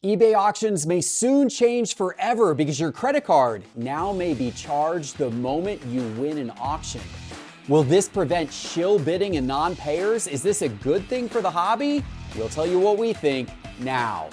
eBay auctions may soon change forever because your credit card now may be charged the moment you win an auction. Will this prevent shill bidding and non-payers? Is this a good thing for the hobby? We'll tell you what we think now.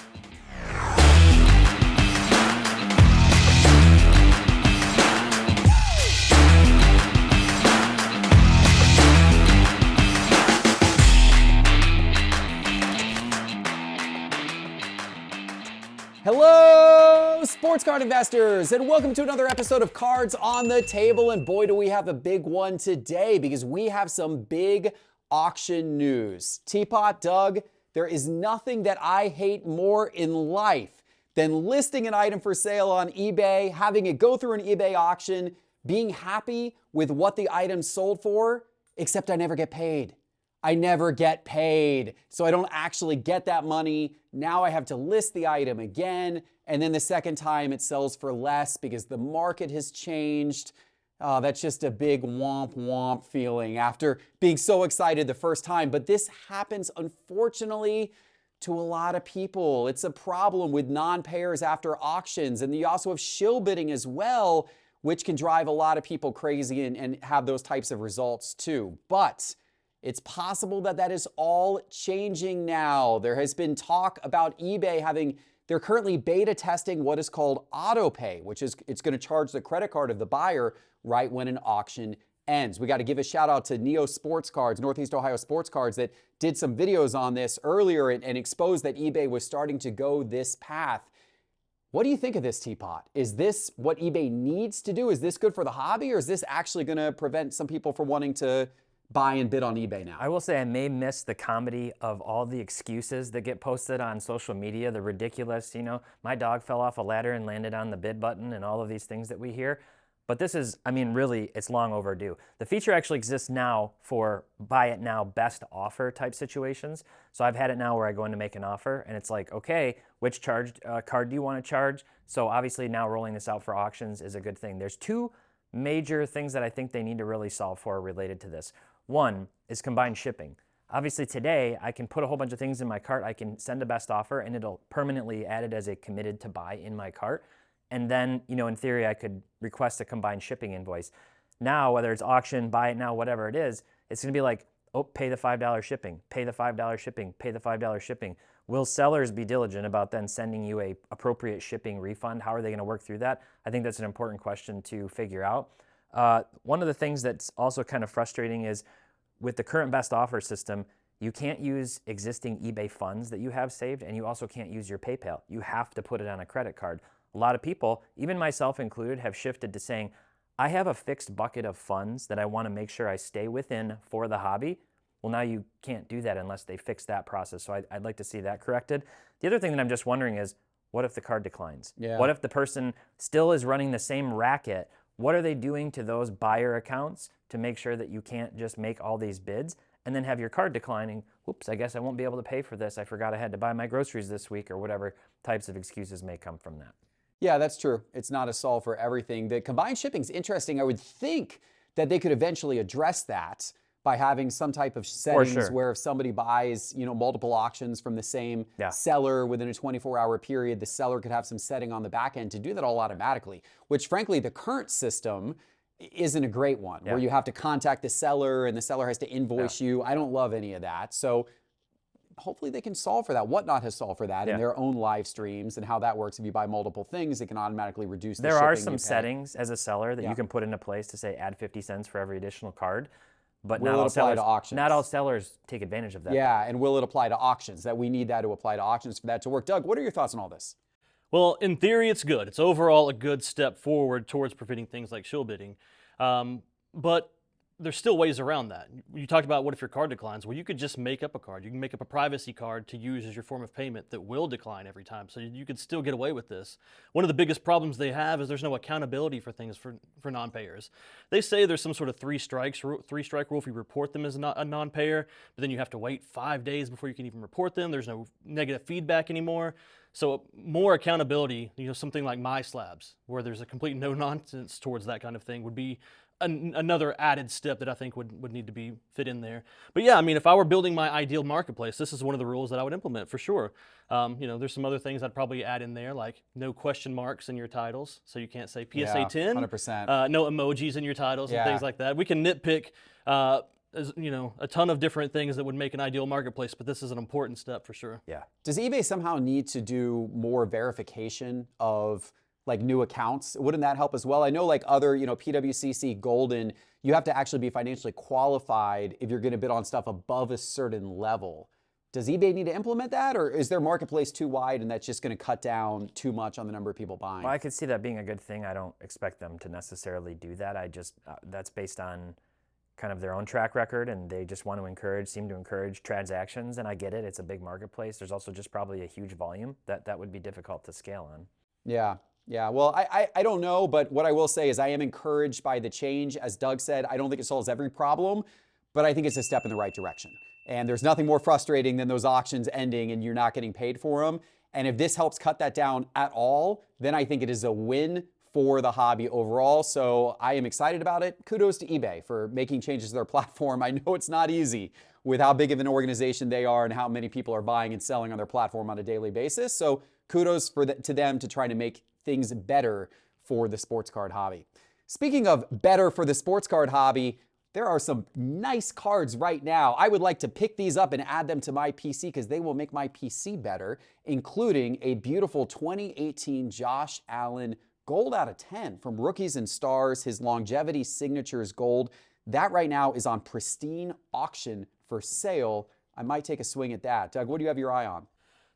Hello, sports card investors, and welcome to another episode of Cards on the Table. And boy, do we have a big one today because we have some big auction news. Teapot, Doug, there is nothing that I hate more in life than listing an item for sale on eBay, having it go through an eBay auction, being happy with what the item sold for, except I never get paid. I never get paid, so I don't actually get that money. Now I have to list the item again, and then the second time it sells for less because the market has changed. That's just a big womp womp feeling after being so excited the first time. But this happens, unfortunately, to a lot of people. It's a problem with non-payers after auctions, and you also have shill bidding as well, which can drive a lot of people crazy and have those types of results too. But it's possible that that is all changing now. There has been talk about eBay they're currently beta testing what is called Autopay, which is it's going to charge the credit card of the buyer right when an auction ends. We got to give a shout out to Neo Sports Cards, Northeast Ohio Sports Cards, that did some videos on this earlier and exposed that eBay was starting to go this path. What do you think of this, Teapot? Is this what eBay needs to do? Is this good for the hobby, or is this actually going to prevent some people from wanting to buy and bid on eBay now? I will say I may miss the comedy of all the excuses that get posted on social media, the ridiculous, my dog fell off a ladder and landed on the bid button and all of these things that we hear. But this is, really, it's long overdue. The feature actually exists now for buy it now, best offer type situations. So I've had it now where I go in to make an offer and it's like, okay, which card do you want to charge? So obviously now rolling this out for auctions is a good thing. There's two major things that I think they need to really solve for related to this. One is combined shipping. Obviously today, I can put a whole bunch of things in my cart. I can send a best offer and it'll permanently add it as a committed to buy in my cart. And then, in theory, I could request a combined shipping invoice. Now, whether it's auction, buy it now, whatever it is, it's gonna be like, oh, pay the $5 shipping, pay the $5 shipping, pay the $5 shipping. Will sellers be diligent about then sending you a appropriate shipping refund? How are they gonna work through that? I think that's an important question to figure out. One of the things that's also kind of frustrating is with the current best offer system, you can't use existing eBay funds that you have saved, and you also can't use your PayPal. You have to put it on a credit card. A lot of people, even myself included, have shifted to saying, I have a fixed bucket of funds that I want to make sure I stay within for the hobby. Well, now you can't do that unless they fix that process. So I'd like to see that corrected. The other thing that I'm just wondering is, what if the card declines? Yeah. What if the person still is running the same racket? What are they doing to those buyer accounts to make sure that you can't just make all these bids and then have your card declining? Whoops, I guess I won't be able to pay for this. I forgot I had to buy my groceries this week, or whatever types of excuses may come from that. Yeah, that's true. It's not a solve for everything. The combined shipping is interesting. I would think that they could eventually address that by having some type of settings where if somebody buys, multiple auctions from the same seller within a 24-hour period, the seller could have some setting on the back end to do that all automatically, which frankly, the current system isn't a great one, where you have to contact the seller and the seller has to invoice you. I don't love any of that. So hopefully they can solve for that. Whatnot has solved for that in their own live streams and how that works. If you buy multiple things, it can automatically reduce the shipping. There are some settings as a seller that you can put into place to say add 50 cents for every additional card. But not all sellers take advantage of that. Yeah, and will it apply to auctions? That we need that to apply to auctions for that to work. Doug, what are your thoughts on all this? Well, in theory, it's good. It's overall a good step forward towards preventing things like shill bidding. But there's still ways around that. You talked about what if your card declines? Well, you could just make up a card. You can make up a privacy card to use as your form of payment that will decline every time. So you could still get away with this. One of the biggest problems they have is there's no accountability for things for non-payers. They say there's some sort of three-strike rule if you report them as a non-payer, but then you have to wait 5 days before you can even report them. There's no negative feedback anymore. So more accountability, something like My Slabs, where there's a complete no-nonsense towards that kind of thing, would be another added step that I think would need to be fit in there. But yeah, I mean, if I were building my ideal marketplace, this is one of the rules that I would implement for sure. There's some other things I'd probably add in there, like no question marks in your titles, so you can't say PSA 10, 100%. no emojis in your titles and Yeah. things like that. We can nitpick, a ton of different things that would make an ideal marketplace, but this is an important step for sure. Yeah. Does eBay somehow need to do more verification of like new accounts? Wouldn't that help as well? I know like other, PWCC, Golden, you have to actually be financially qualified if you're going to bid on stuff above a certain level. Does eBay need to implement that, or is their marketplace too wide and that's just going to cut down too much on the number of people buying? Well, I could see that being a good thing. I don't expect them to necessarily do that. That's based on kind of their own track record, and they just want to seem to encourage transactions, and I get it. It's a big marketplace. There's also just probably a huge volume that would be difficult to scale on. Yeah. Well, I don't know, but what I will say is I am encouraged by the change. As Doug said, I don't think it solves every problem, but I think it's a step in the right direction. And there's nothing more frustrating than those auctions ending and you're not getting paid for them. And if this helps cut that down at all, then I think it is a win for the hobby overall. So I am excited about it. Kudos to eBay for making changes to their platform. I know it's not easy with how big of an organization they are and how many people are buying and selling on their platform on a daily basis. So kudos to them to try to make things better for the sports card hobby. Speaking of better for the sports card hobby, there are some nice cards right now. I would like to pick these up and add them to my PC because they will make my PC better, including a beautiful 2018 Josh Allen Gold out of 10 from Rookies and Stars, his longevity signatures gold. That right now is on Pristine auction for sale. I might take a swing at that. Doug, what do you have your eye on?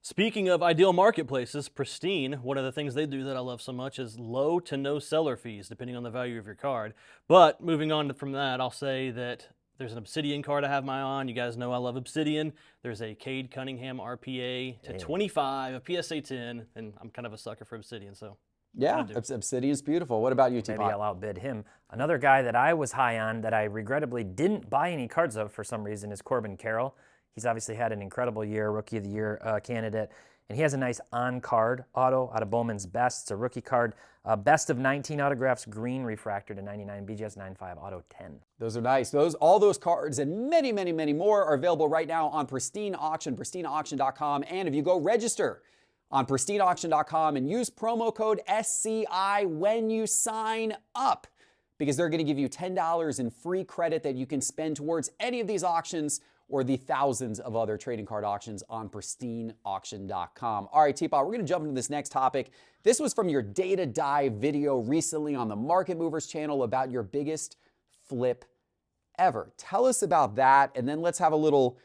Speaking of ideal marketplaces, Pristine, one of the things they do that I love so much is low to no seller fees, depending on the value of your card. But moving on from that, I'll say that there's an Obsidian card I have my eye on. You guys know I love Obsidian. There's a Cade Cunningham RPA to 25, a PSA 10, and I'm kind of a sucker for Obsidian, so. Yeah, Obsidian's beautiful. What about you, Maybe Teapot? I'll outbid him. Another guy that I was high on that I regrettably didn't buy any cards of for some reason is Corbin Carroll. He's obviously had an incredible year, Rookie of the Year candidate, and he has a nice on-card auto out of Bowman's Best. It's a rookie card, best of 19 autographs, green refractor to 99, BGS 95, auto 10. Those are nice. All those cards and many, many, many more are available right now on Pristine Auction, pristineauction.com. And if you go register on pristineauction.com and use promo code SCI when you sign up, because they're going to give you $10 in free credit that you can spend towards any of these auctions or the thousands of other trading card auctions on pristineauction.com. All right, Teapot, we're going to jump into this next topic. This was from your Data Dive video recently on the Market Movers channel about your biggest flip ever. Tell us about that, and then let's have a little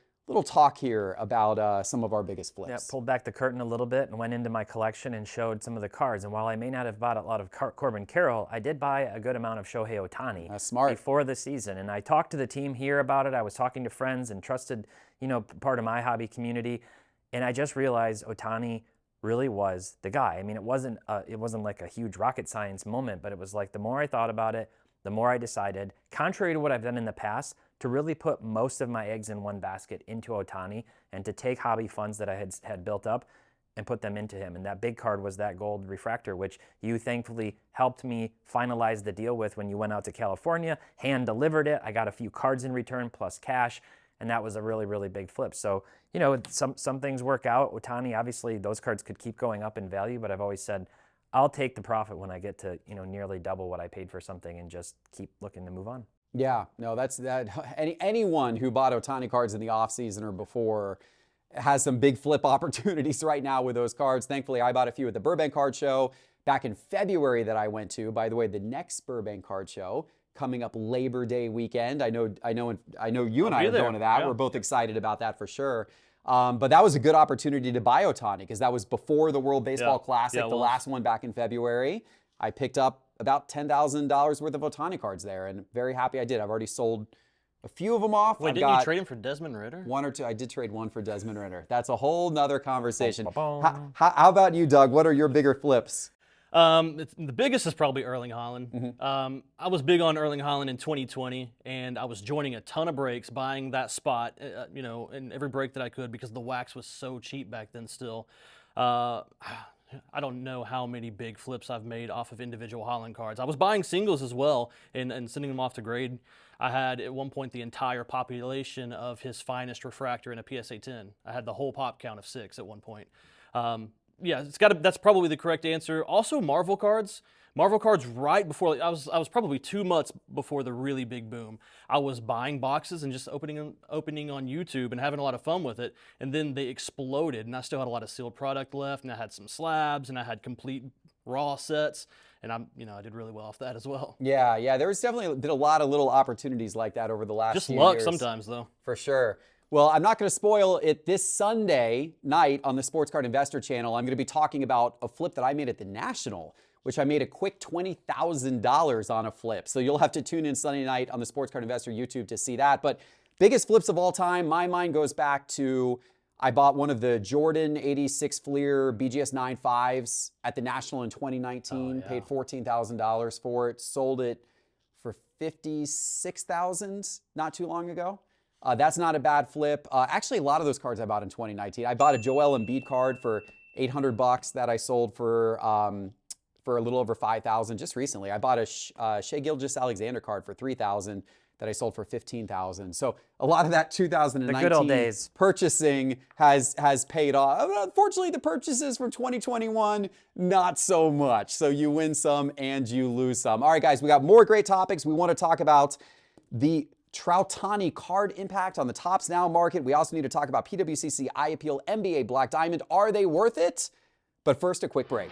talk here about some of our biggest flips. Yeah, pulled back the curtain a little bit and went into my collection and showed some of the cards. And while I may not have bought a lot of Corbin Carroll, I did buy a good amount of Shohei Ohtani. That's smart. Before the season. And I talked to the team here about it. I was talking to friends and trusted, part of my hobby community. And I just realized Ohtani really was the guy. I mean, it wasn't like a huge rocket science moment, but it was like the more I thought about it, the more I decided, contrary to what I've done in the past, to really put most of my eggs in one basket into Ohtani and to take hobby funds that I had built up and put them into him. And that big card was that gold refractor, which you thankfully helped me finalize the deal with when you went out to California, hand delivered it. I got a few cards in return plus cash, and that was a really, really big flip. So, some things work out. Ohtani, obviously, those cards could keep going up in value, but I've always said, I'll take the profit when I get to, nearly double what I paid for something and just keep looking to move on. Yeah, no, that's that. Anyone who bought Ohtani cards in the offseason or before has some big flip opportunities right now with those cards. Thankfully, I bought a few at the Burbank Card Show back in February that I went to. By the way, the next Burbank Card Show coming up Labor Day weekend. I know you and I are going to that. Yeah. We're both excited about that for sure. But that was a good opportunity to buy Ohtani because that was before the World Baseball Classic, the last one back in February. I picked up about $10,000 worth of Ohtani cards there, and very happy I did. I've already sold a few of them off. Wait, didn't you trade him for Desmond Ritter? One or two. I did trade one for Desmond Ritter. That's a whole nother conversation. How about you, Doug? What are your bigger flips? The biggest is probably Erling Haaland. Mm-hmm. I was big on Erling Haaland in 2020, and I was joining a ton of breaks, buying that spot, in every break that I could because the wax was so cheap back then still. I I don't know how many big flips I've made off of individual Holland cards. I was buying singles as well and sending them off to grade. I had at one point the entire population of his finest refractor in a PSA 10. I had the whole pop count of 6 at one point. Yeah, that's probably the correct answer. Also, Marvel cards. Marvel cards right before, I was probably 2 months before the really big boom. I was buying boxes and just opening on YouTube and having a lot of fun with it. And then they exploded, and I still had a lot of sealed product left, and I had some slabs, and I had complete raw sets. And I did really well off that as well. Yeah, there was definitely been a lot of little opportunities like that over the last Just few luck years. sometimes, though. For sure. Well, I'm not going to spoil it this Sunday night on the Sports Card Investor channel. I'm going to be talking about a flip that I made at the National, which I made a quick $20,000 on a flip. So you'll have to tune in Sunday night on the Sports Card Investor YouTube to see that. But biggest flips of all time, my mind goes back to I bought one of the Jordan 86 Fleer BGS 95s at the National in 2019, paid $14,000 for it, sold it for $56,000 not too long ago. That's not a bad flip. Actually, a lot of those cards I bought in 2019. I bought a Joel Embiid card for $800 that I sold for a little over $5,000 just recently. I bought a Shai Gilgeous-Alexander card for $3,000 that I sold for $15,000. So a lot of that 2019 The good old days. purchasing has paid off. Unfortunately, the purchases from 2021, not so much. So you win some and you lose some. All right, guys, we got more great topics. We want to talk about the Ohtani card impact on the Topps Now market. We also need to talk about PWCC, Eye Appeal, MBA Black Diamond. Are they worth it? But first, a quick break.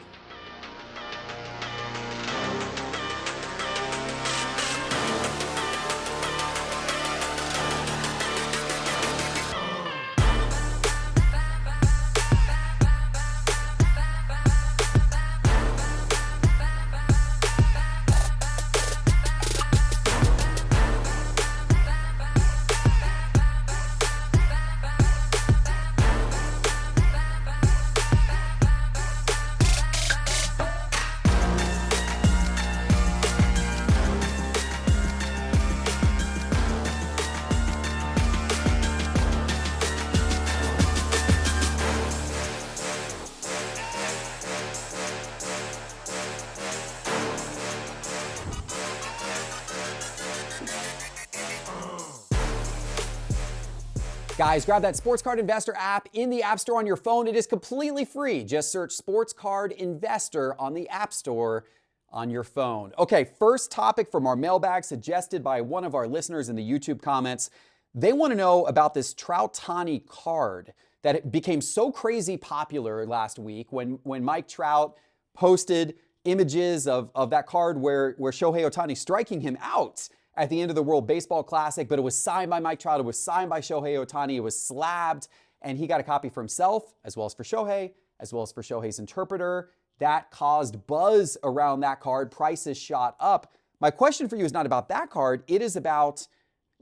Guys, grab that Sports Card Investor app in the App Store on your phone. It is completely free. Just search Sports Card Investor on the App Store on your phone. Okay, first topic from our mailbag suggested by one of our listeners in the YouTube comments. They want to know about this Ohtani card that became so crazy popular last week when Mike Trout posted images of that card where Shohei Ohtani striking him out at the end of the World Baseball Classic, but it was signed by Mike Trout, it was signed by Shohei Ohtani, it was slabbed, and he got a copy for himself, as well as for Shohei, as well as for Shohei's interpreter. That caused buzz around that card. Prices shot up. My question for you is not about that card. It is about,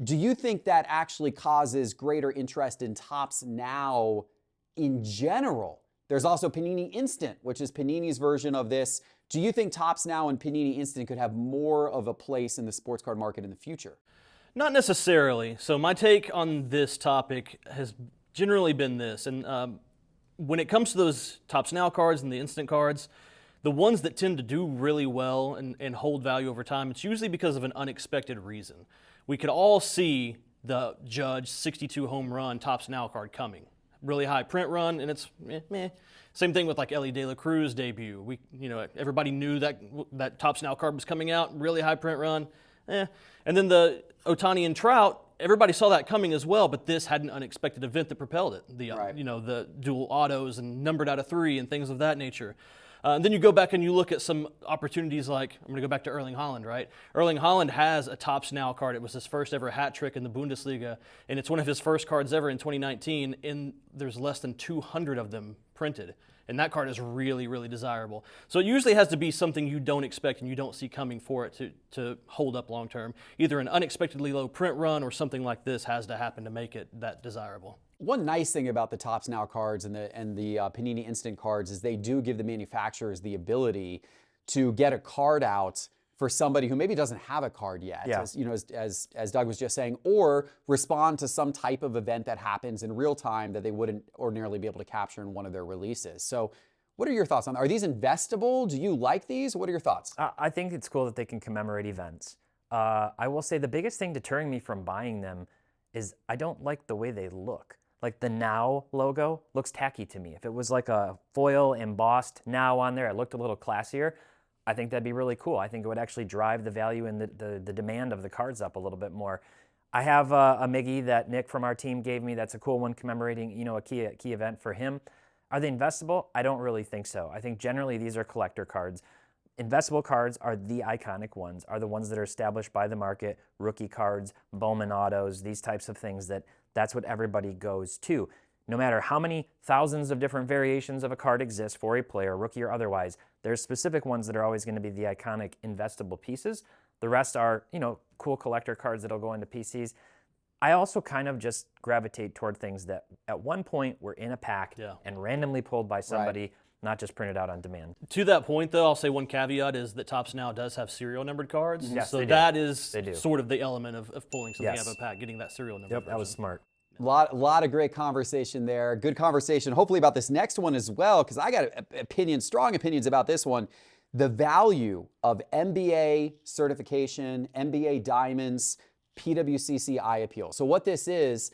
do you think that actually causes greater interest in Topps Now in general? There's also Panini Instant, which is Panini's version of this. Do you think Topps Now and Panini Instant could have more of a place in the sports card market in the future? Not necessarily. So my take on this topic has generally been this. And when it comes to those Topps Now cards and the instant cards, the ones that tend to do really well and hold value over time, it's usually because of an unexpected reason. We could all see the Judge 62 home run Topps Now card coming. Really high print run, and it's meh. Same thing with like Ellie De La Cruz debut. Everybody knew that Topps Now card was coming out, really high print run, And then the Ohtani and Trout, everybody saw that coming as well, but this had an unexpected event that propelled it. The dual autos and numbered out of 3 and things of that nature. And then you go back and you look at some opportunities like, I'm going to go back to Erling Haaland, right? Erling Haaland has a Topps Now card. It was his first ever hat trick in the Bundesliga, and it's one of his first cards ever in 2019, and there's less than 200 of them printed. And that card is really, really desirable. So it usually has to be something you don't expect and you don't see coming for it to hold up long term. Either an unexpectedly low print run or something like this has to happen to make it that desirable. One nice thing about the Topps Now cards and the Panini Instant cards is they do give the manufacturers the ability to get a card out for somebody who maybe doesn't have a card yet, as Doug was just saying, or respond to some type of event that happens in real time that they wouldn't ordinarily be able to capture in one of their releases. So What are your thoughts on? Are these investable? Do you like these? What are your thoughts? I think it's cool that they can commemorate events. I will say the biggest thing deterring me from buying them is I don't like the way they look. Like the Now logo looks tacky to me. If it was like a foil embossed Now on there, it looked a little classier. I think that'd be really cool. I think it would actually drive the value and the demand of the cards up a little bit more. I have a Miggy that Nick from our team gave me. That's a cool one commemorating, a key event for him. Are they investable? I don't really think so. I think generally these are collector cards. Investable cards are the iconic ones, are the ones that are established by the market, rookie cards, Bowman autos, these types of things that's what everybody goes to. No matter how many thousands of different variations of a card exist for a player, rookie or otherwise, there's specific ones that are always going to be the iconic investable pieces. The rest are, cool collector cards that'll go into PCs. I also kind of just gravitate toward things that at one point were in a pack and randomly pulled by somebody, not just printed out on demand. To that point, though, I'll say one caveat is that Topps now does have serial numbered cards. Yes, so they do. that is They do. sort of the element of pulling something Yes. out of a pack, getting that serial number. Yep, that was smart. Lot of great conversation there. Good conversation, hopefully, about this next one as well, because I got strong opinions about this one. The value of MBA certification, MBA diamonds, PWCC eye appeal. So what this is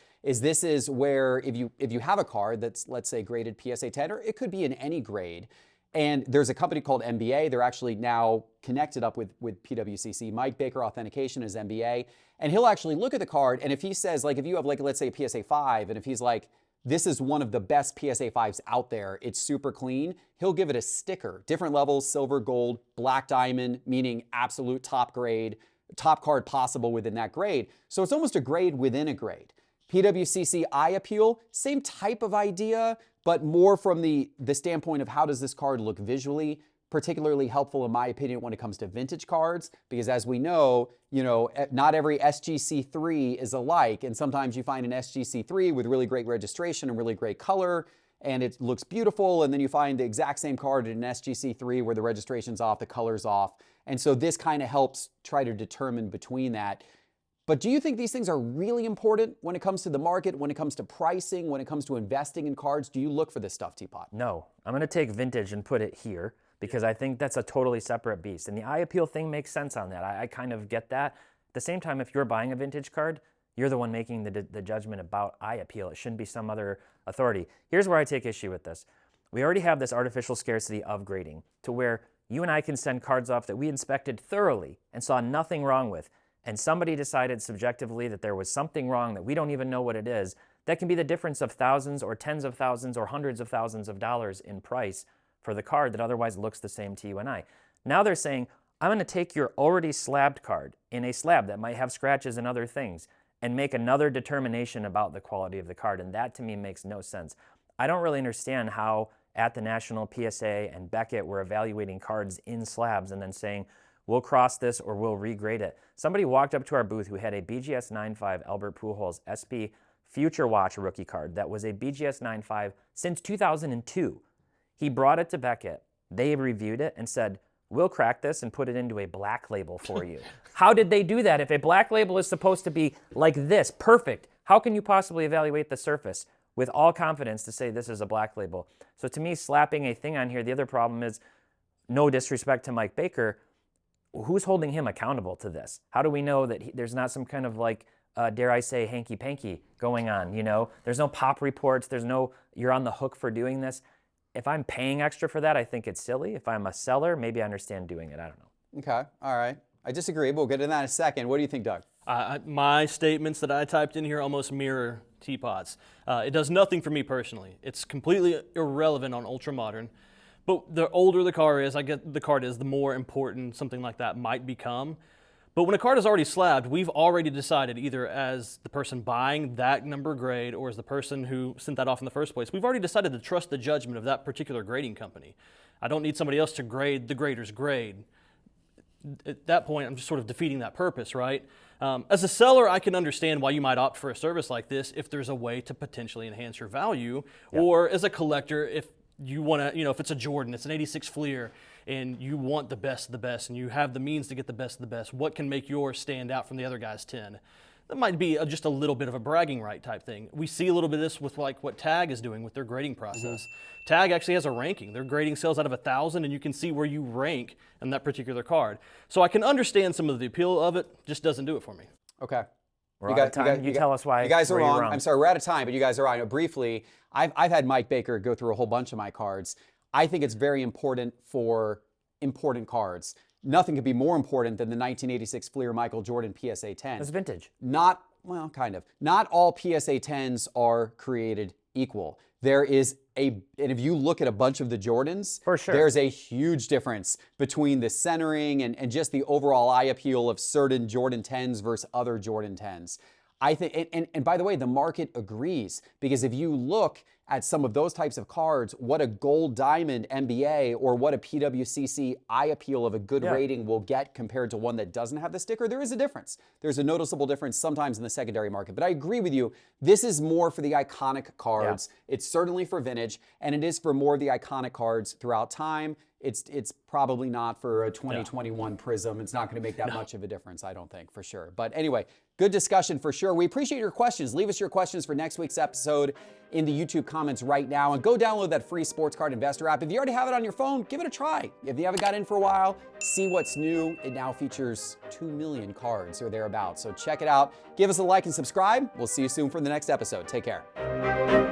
where if you have a card that's, let's say, graded PSA 10, or it could be in any grade, and there's a company called MBA. They're actually now connected up with PWCC. Mike Baker Authentication is MBA. And he'll actually look at the card, and if he says, like, if you have, like, let's say a PSA 5, and if he's like, this is one of the best PSA 5s out there, it's super clean, he'll give it a sticker. Different levels, silver, gold, black diamond, meaning absolute top grade, top card possible within that grade. So it's almost a grade within a grade. PWCC eye appeal, same type of idea, but more from the standpoint of how does this card look visually. Particularly helpful, in my opinion, when it comes to vintage cards, because as we know, not every SGC3 is alike, and sometimes you find an SGC3 with really great registration and really great color, and it looks beautiful, and then you find the exact same card in an SGC3 where the registration's off, the color's off, and so this kind of helps try to determine between that. But do you think these things are really important when it comes to the market, when it comes to pricing, when it comes to investing in cards? Do you look for this stuff, Teapot? No, I'm going to take vintage and put it here, because I think that's a totally separate beast. And the eye appeal thing makes sense on that. I kind of get that. At the same time, if you're buying a vintage card, you're the one making the judgment about eye appeal. It shouldn't be some other authority. Here's where I take issue with this. We already have this artificial scarcity of grading to where you and I can send cards off that we inspected thoroughly and saw nothing wrong with, and somebody decided subjectively that there was something wrong that we don't even know what it is. That can be the difference of thousands or tens of thousands or hundreds of thousands of dollars in price for the card that otherwise looks the same to you and I. Now they're saying, I'm going to take your already slabbed card in a slab that might have scratches and other things and make another determination about the quality of the card, and that to me makes no sense. I don't really understand how at the National, PSA, and Beckett we're evaluating cards in slabs and then saying, we'll cross this or we'll regrade it. Somebody walked up to our booth who had a BGS 9.5 Albert Pujols SP Future Watch rookie card that was a BGS 9.5 since 2002. He brought it to Beckett. They reviewed it and said, we'll crack this and put it into a black label for you. How did they do that? If a black label is supposed to be like this, perfect, how can you possibly evaluate the surface with all confidence to say this is a black label? So to me, slapping a thing on here, the other problem is, no disrespect to Mike Baker, who's holding him accountable to this? How do we know that there's not some kind of dare I say, hanky-panky going on, There's no pop reports, there's no, you're on the hook for doing this. If I'm paying extra for that, I think it's silly. If I'm a seller, maybe I understand doing it. I don't know. Okay, all right. I disagree, but we'll get into that in a second. What do you think, Doug? My statements that I typed in here almost mirror Teapot's. It does nothing for me personally. It's completely irrelevant on ultra modern. But the older the card is, the more important something like that might become. But when a card is already slabbed, we've already decided, either as the person buying that number grade or as the person who sent that off in the first place, we've already decided to trust the judgment of that particular grading company. I don't need somebody else to grade the grader's grade. At that point, I'm just sort of defeating that purpose, right? As a seller, I can understand why you might opt for a service like this if there's a way to potentially enhance your value. Yep. Or as a collector, if you want to, if it's a Jordan, it's an 86 Fleer, and you want the best of the best, and you have the means to get the best of the best, what can make yours stand out from the other guy's 10? that might be just a little bit of a bragging right type thing. We see a little bit of this with like what Tag is doing with their grading process. Tag actually has a ranking. They're grading sales out of 1,000, and you can see where you rank in that particular card. So I can understand some of the appeal of it, just doesn't do it for me. Okay. We're out of time. You tell us why. You guys are where you're wrong. I'm sorry, we're out of time, but you guys are right. Briefly, I've had Mike Baker go through a whole bunch of my cards. I think it's very important for important cards. Nothing could be more important than the 1986 Fleer Michael Jordan PSA 10. It's vintage. Well, kind of. Not all PSA 10s are created equal. There is and if you look at a bunch of the Jordans, for sure, there's a huge difference between the centering and just the overall eye appeal of certain Jordan 10s versus other Jordan 10s. I think, and by the way, the market agrees, because if you look at some of those types of cards, what a gold diamond MBA or what a PWCC eye appeal of a good rating will get compared to one that doesn't have the sticker, there is a difference. There's a noticeable difference sometimes in the secondary market. But I agree with you, this is more for the iconic cards. It's certainly for vintage, and it is for more of the iconic cards throughout time. It's probably not for a 2021 Prism. It's not going to make that much of a difference, I don't think, for sure. But anyway, good discussion for sure. We appreciate your questions. Leave us your questions for next week's episode in the YouTube comments right now. And go download that free Sports Card Investor app. If you already have it on your phone, give it a try. If you haven't got in for a while, see what's new. It now features 2 million cards or thereabouts. So check it out. Give us a like and subscribe. We'll see you soon for the next episode. Take care.